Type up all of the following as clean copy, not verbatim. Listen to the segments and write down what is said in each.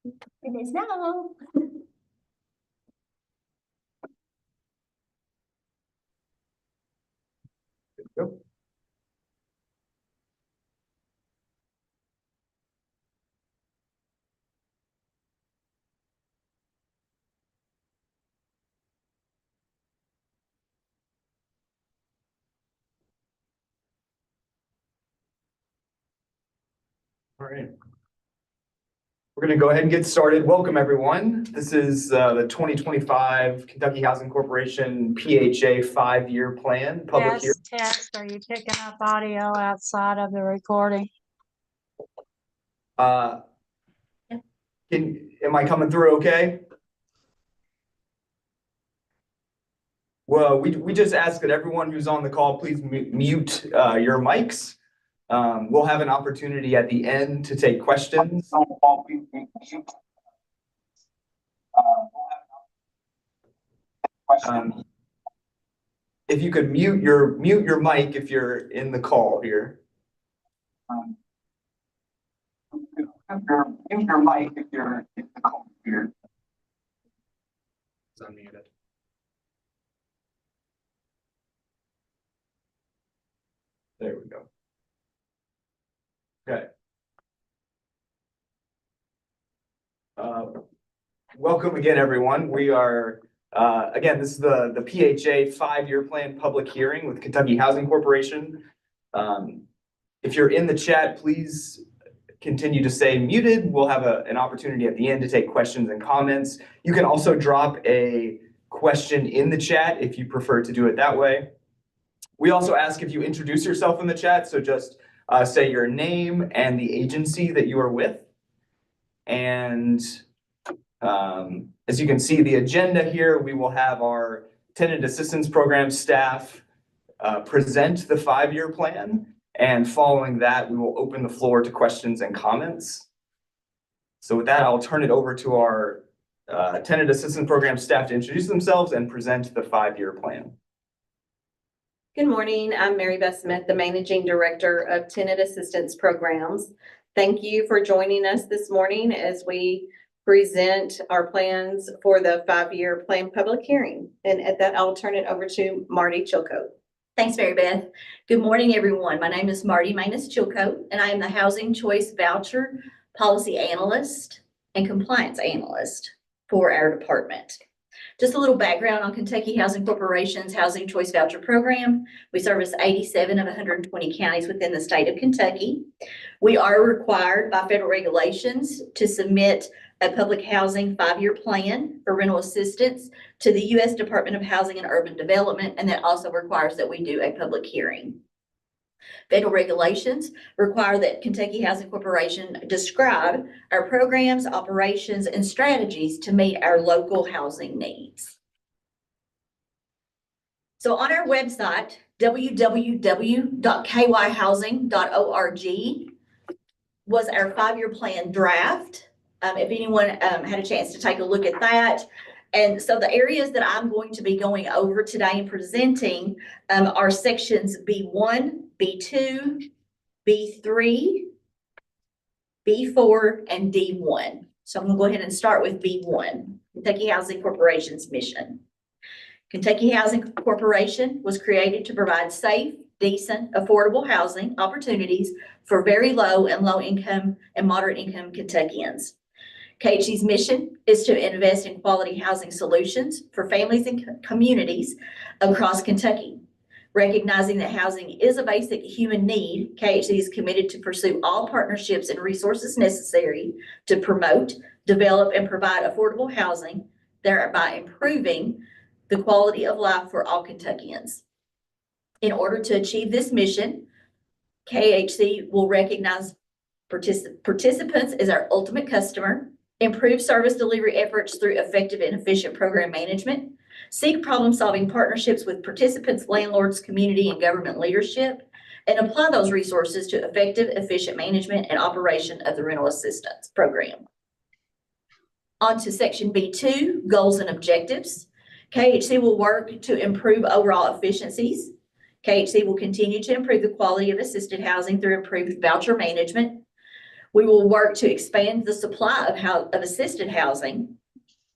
It is now. Go. All right. We're going to go ahead and get started. Welcome, everyone. This is the 2025 Kentucky Housing Corporation PHA 5-year plan public hearing. Test. Are you picking up audio outside of the recording? Am I coming through okay? Well, we just ask that everyone who's on the call, please mute your mics. We'll have an opportunity at the end to take questions. If you could mute your mic if you're in the call here. Mute your mic if you're in the call here. It's unmuted. There we go. Okay. Welcome again, everyone. We are, again, this is the PHA 5-year plan public hearing with Kentucky Housing Corporation. If you're in the chat, please continue to stay muted. We'll have an opportunity at the end to take questions and comments. You can also drop a question in the chat if you prefer to do it that way. We also ask if you introduce yourself in the chat, so just say your name and the agency that you are with. And as you can see the agenda here, we will have our Tenant Assistance Program staff present the 5-year plan. And following that, we will open the floor to questions and comments. So with that, I'll turn it over to our Tenant Assistance Program staff to introduce themselves and present the 5-year plan. Good morning. I'm Mary Beth Smith, the Managing Director of Tenant Assistance Programs. Thank you for joining us this morning as we present our plans for the 5-year plan public hearing. And at that, I'll turn it over to Marty Chilcote. Thanks, Mary Beth. Good morning, everyone. My name is Marty Chilcote, and I am the Housing Choice Voucher Policy Analyst and Compliance Analyst for our department. Just a little background on Kentucky Housing Corporation's Housing Choice Voucher Program. We service 87 of 120 counties within the state of Kentucky. We are required by federal regulations to submit a public housing 5-year plan for rental assistance to the U.S. Department of Housing and Urban Development, and that also requires that we do a public hearing. Federal regulations require that Kentucky Housing Corporation describe our programs, operations, and strategies to meet our local housing needs. So on our website, www.kyhousing.org, was our 5-year plan draft. If anyone had a chance to take a look at that. And so the areas that I'm going to be going over today and presenting are sections B1, B2, B3, B4, and D1. So I'm going to go ahead and start with B1, Kentucky Housing Corporation's mission. Kentucky Housing Corporation was created to provide safe, decent, affordable housing opportunities for very low and low income and moderate income Kentuckians. KHC's mission is to invest in quality housing solutions for families and communities across Kentucky. Recognizing that housing is a basic human need, KHC is committed to pursue all partnerships and resources necessary to promote, develop, and provide affordable housing, thereby improving the quality of life for all Kentuckians. In order to achieve this mission, KHC will recognize participants as our ultimate customer, improve service delivery efforts through effective and efficient program management, seek problem-solving partnerships with participants, landlords, community, and government leadership, and apply those resources to effective, efficient management and operation of the rental assistance program. On to section B2, goals and objectives. KHC will work to improve overall efficiencies. KHC will continue to improve the quality of assisted housing through improved voucher management. We will work to expand the supply of assisted housing.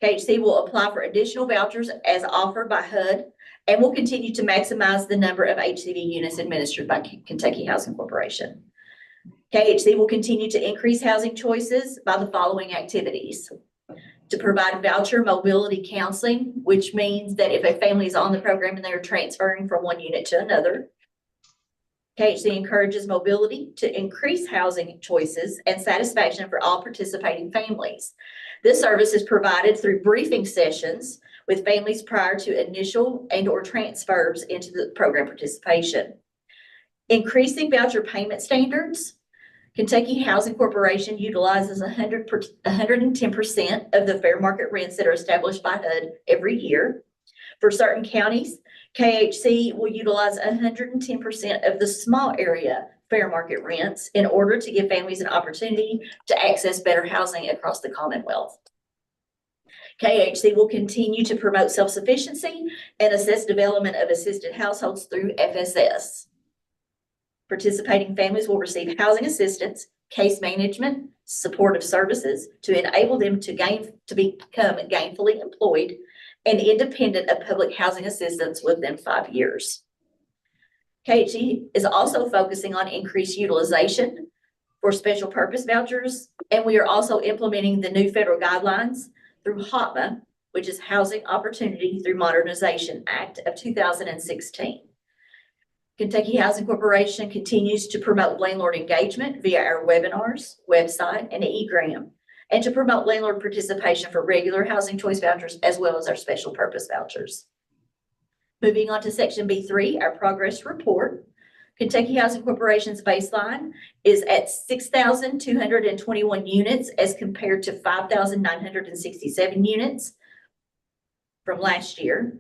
KHC will apply for additional vouchers as offered by HUD and will continue to maximize the number of HCV units administered by Kentucky Housing Corporation. KHC will continue to increase housing choices by the following activities: to provide voucher mobility counseling, which means that if a family is on the program and they're transferring from one unit to another. KHC encourages mobility to increase housing choices and satisfaction for all participating families. This service is provided through briefing sessions with families prior to initial and/or transfers into the program participation. Increasing voucher payment standards. Kentucky Housing Corporation utilizes 110% of the fair market rents that are established by HUD every year. For certain counties, KHC will utilize 110% of the small area fair market rents in order to give families an opportunity to access better housing across the Commonwealth. KHC will continue to promote self-sufficiency and assess development of assisted households through FSS. Participating families will receive housing assistance, case management, supportive services to enable them to become gainfully employed and independent of public housing assistance within 5 years. KHC is also focusing on increased utilization for special purpose vouchers, and we are also implementing the new federal guidelines through HOTMA, which is Housing Opportunity Through Modernization Act of 2016. Kentucky Housing Corporation continues to promote landlord engagement via our webinars, website, and e-gram, and to promote landlord participation for regular housing choice vouchers as well as our special purpose vouchers. Moving on to section B3, our progress report. Kentucky Housing Corporation's baseline is at 6,221 units as compared to 5,967 units from last year.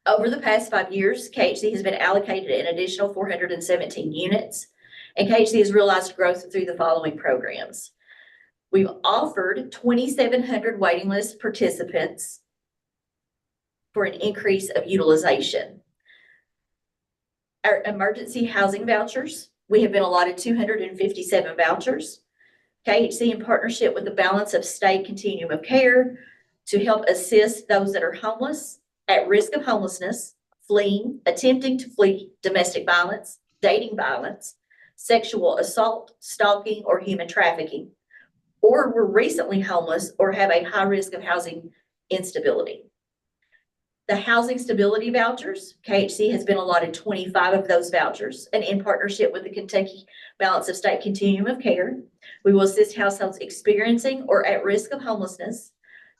Over the past 5 years, KHC has been allocated an additional 417 units, and KHC has realized growth through the following programs. We've offered 2,700 waiting list participants for an increase of utilization. Our emergency housing vouchers, we have been allotted 257 vouchers. KHC, in partnership with the Balance of State Continuum of Care, to help assist those that are homeless, at risk of homelessness, fleeing, attempting to flee domestic violence, dating violence, sexual assault, stalking, or human trafficking, or were recently homeless or have a high risk of housing instability. The housing stability vouchers, KHC has been allotted 25 of those vouchers, and in partnership with the Kentucky Balance of State Continuum of Care, we will assist households experiencing or at risk of homelessness,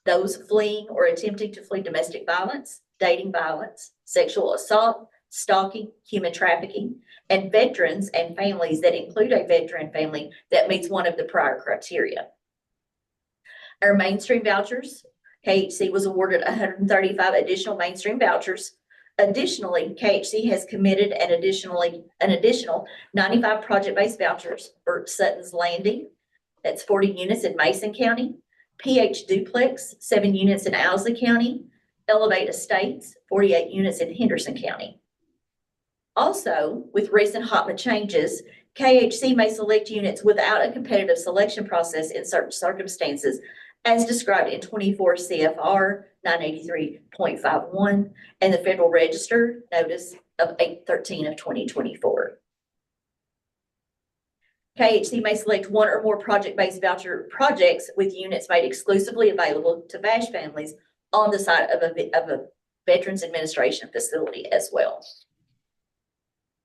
those fleeing or attempting to flee domestic violence, dating violence, sexual assault, stalking, human trafficking, and veterans and families that include a veteran family that meets one of the prior criteria. Our mainstream vouchers, KHC was awarded 135 additional mainstream vouchers. Additionally, KHC has committed an additional 95 project-based vouchers for Sutton's Landing, that's 40 units in Mason County, PH Duplex, 7 units in Owsley County, Elevate Estates, 48 units in Henderson County. Also, with recent HOTMA changes, KHC may select units without a competitive selection process in certain circumstances, as described in 24 CFR 983.51 and the Federal Register Notice of 813 of 2024. KHC may select one or more project-based voucher projects with units made exclusively available to VASH families on the site of a Veterans Administration facility as well.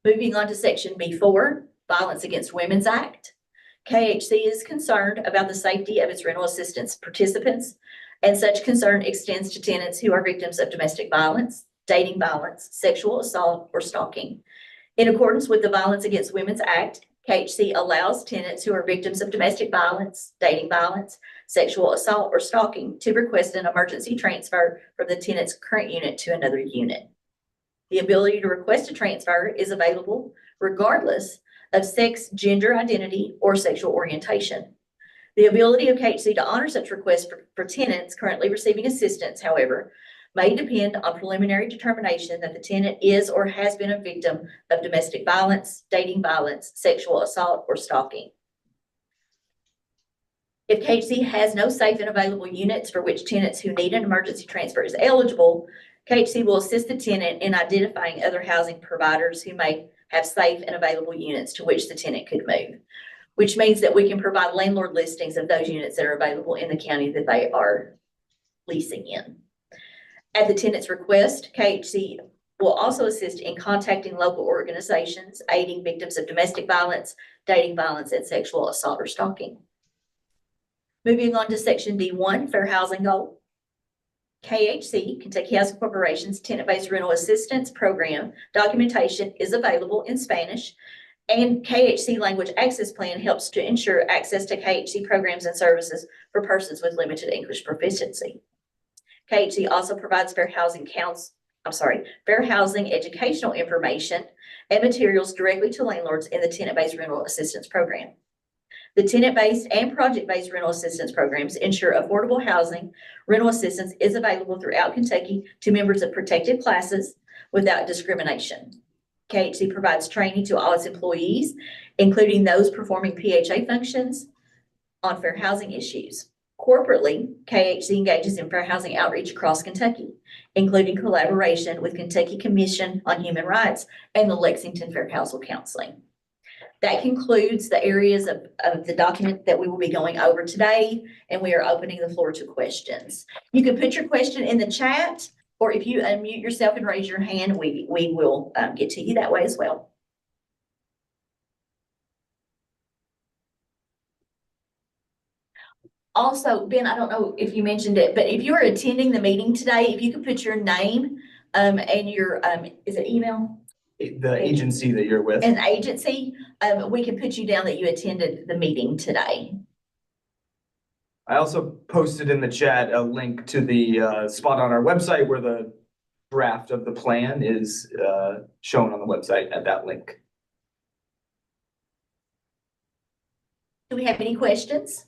Moving on to section B4, Violence Against Women's Act. KHC is concerned about the safety of its rental assistance participants, and such concern extends to tenants who are victims of domestic violence, dating violence, sexual assault, or stalking. In accordance with the Violence Against Women's Act, KHC allows tenants who are victims of domestic violence, dating violence, sexual assault, or stalking to request an emergency transfer from the tenant's current unit to another unit. The ability to request a transfer is available regardless of sex, gender identity, or sexual orientation. The ability of KHC to honor such requests for tenants currently receiving assistance, however, may depend on preliminary determination that the tenant is or has been a victim of domestic violence, dating violence, sexual assault, or stalking. If KHC has no safe and available units for which tenants who need an emergency transfer is eligible, KHC will assist the tenant in identifying other housing providers who may have safe and available units to which the tenant could move, which means that we can provide landlord listings of those units that are available in the county that they are leasing in. At the tenant's request, KHC will also assist in contacting local organizations, aiding victims of domestic violence, dating violence, and sexual assault or stalking. Moving on to section D1, fair housing goal. KHC, Kentucky Housing Corporation's tenant-based rental assistance program documentation is available in Spanish, and KHC Language Access Plan helps to ensure access to KHC programs and services for persons with limited English proficiency. KHC also provides fair housing educational information and materials directly to landlords in the tenant-based rental assistance program. The tenant-based and project-based rental assistance programs ensure affordable housing. Rental assistance is available throughout Kentucky to members of protected classes without discrimination. KHC provides training to all its employees, including those performing PHA functions on fair housing issues. Corporately, KHC engages in fair housing outreach across Kentucky, including collaboration with Kentucky Commission on Human Rights and the Lexington Fair Housing Counseling. That concludes the areas of the document that we will be going over today, and we are opening the floor to questions. You can put your question in the chat, or if you unmute yourself and raise your hand, we will get to you that way as well. Also, Ben, I don't know if you mentioned it, but if you're attending the meeting today, if you could put your name and your, is it email? The agency that you're with. An agency, we can put you down that you attended the meeting today. I also posted in the chat a link to the spot on our website where the draft of the plan is shown on the website at that link. Do we have any questions?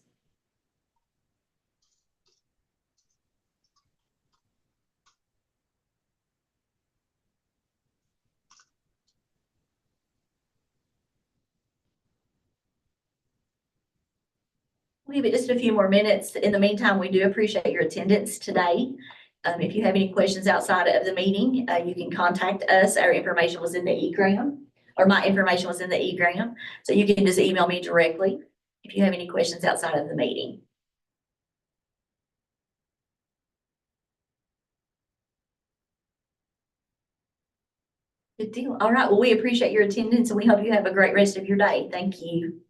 We'll give it just a few more minutes. In the meantime, we do appreciate your attendance today. If you have any questions outside of the meeting, you can contact us. Our information was in the e-gram, or my information was in the e-gram. So you can just email me directly if you have any questions outside of the meeting. Good deal. All right. Well, we appreciate your attendance and we hope you have a great rest of your day. Thank you.